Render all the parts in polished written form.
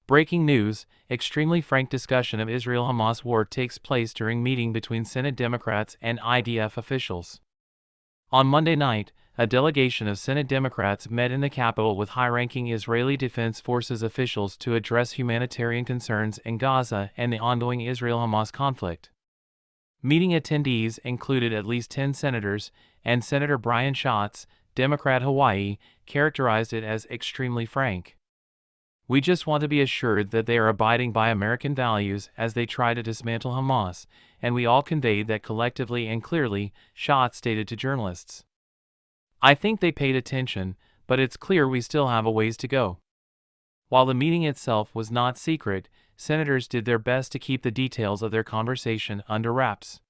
Breaking news: extremely frank discussion of Israel-Hamas war takes place during meeting between Senate Democrats and IDF officials. On Monday night, a delegation of Senate Democrats met in the Capitol with high-ranking Israeli Defense Forces officials to address humanitarian concerns in Gaza and the ongoing Israel-Hamas conflict. Meeting attendees included at least 10 senators, and Senator Brian Schatz, Democrat Hawaii, characterized it as extremely frank. "We just want to be assured that they are abiding by American values as they try to dismantle Hamas, and we all conveyed that collectively and clearly," Schatz stated to journalists. "I think they paid attention, but it's clear we still have a ways to go." While the meeting itself was not secret, senators did their best to keep the details of their conversation under wraps.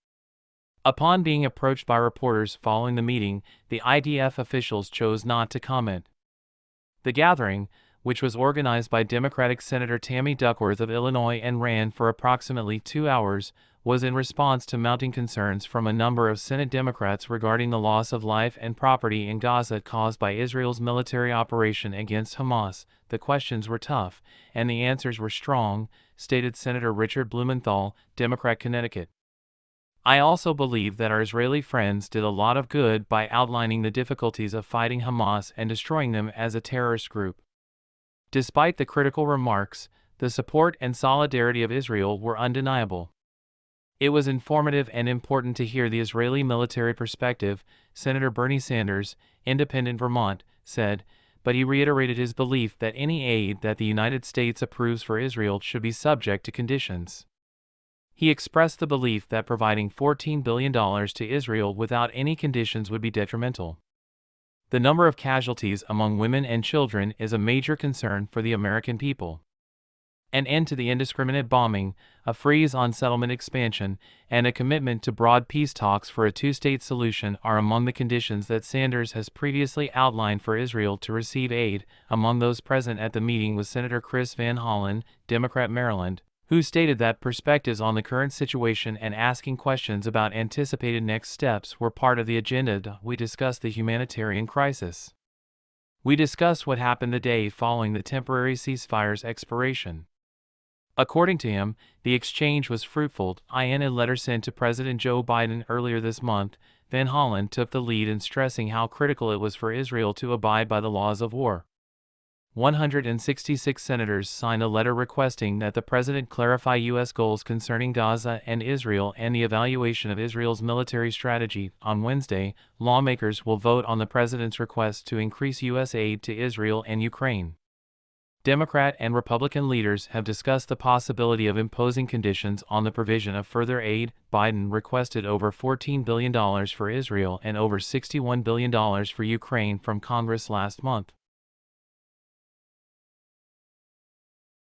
Upon being approached by reporters following the meeting, the IDF officials chose not to comment. The gathering, which was organized by Democratic Senator Tammy Duckworth of Illinois and ran for approximately 2 hours, was in response to mounting concerns from a number of Senate Democrats regarding the loss of life and property in Gaza caused by Israel's military operation against Hamas. "The questions were tough, and the answers were strong," stated Senator Richard Blumenthal, Democrat, Connecticut. "I also believe that our Israeli friends did a lot of good by outlining the difficulties of fighting Hamas and destroying them as a terrorist group." Despite the critical remarks, the support and solidarity of Israel were undeniable. "It was informative and important to hear the Israeli military perspective," Senator Bernie Sanders, Independent Vermont, said, but he reiterated his belief that any aid that the United States approves for Israel should be subject to conditions. He expressed the belief that providing $14 billion to Israel without any conditions would be detrimental. "The number of casualties among women and children is a major concern for the American people. An end to the indiscriminate bombing, a freeze on settlement expansion, and a commitment to broad peace talks for a two-state solution are among the conditions that Sanders has previously outlined for Israel to receive aid." Among those present at the meeting was Senator Chris Van Hollen, Democrat, Maryland, who stated that perspectives on the current situation and asking questions about anticipated next steps were part of the agenda. "We discussed the humanitarian crisis. We discussed what happened the day following the temporary ceasefire's expiration." According to him, the exchange was fruitful. In a letter sent to President Joe Biden earlier this month, Van Hollen took the lead in stressing how critical it was for Israel to abide by the laws of war. 166 senators signed a letter requesting that the president clarify U.S. goals concerning Gaza and Israel and the evaluation of Israel's military strategy. On Wednesday, lawmakers will vote on the president's request to increase U.S. aid to Israel and Ukraine. Democrat and Republican leaders have discussed the possibility of imposing conditions on the provision of further aid. Biden requested over $14 billion for Israel and over $61 billion for Ukraine from Congress last month.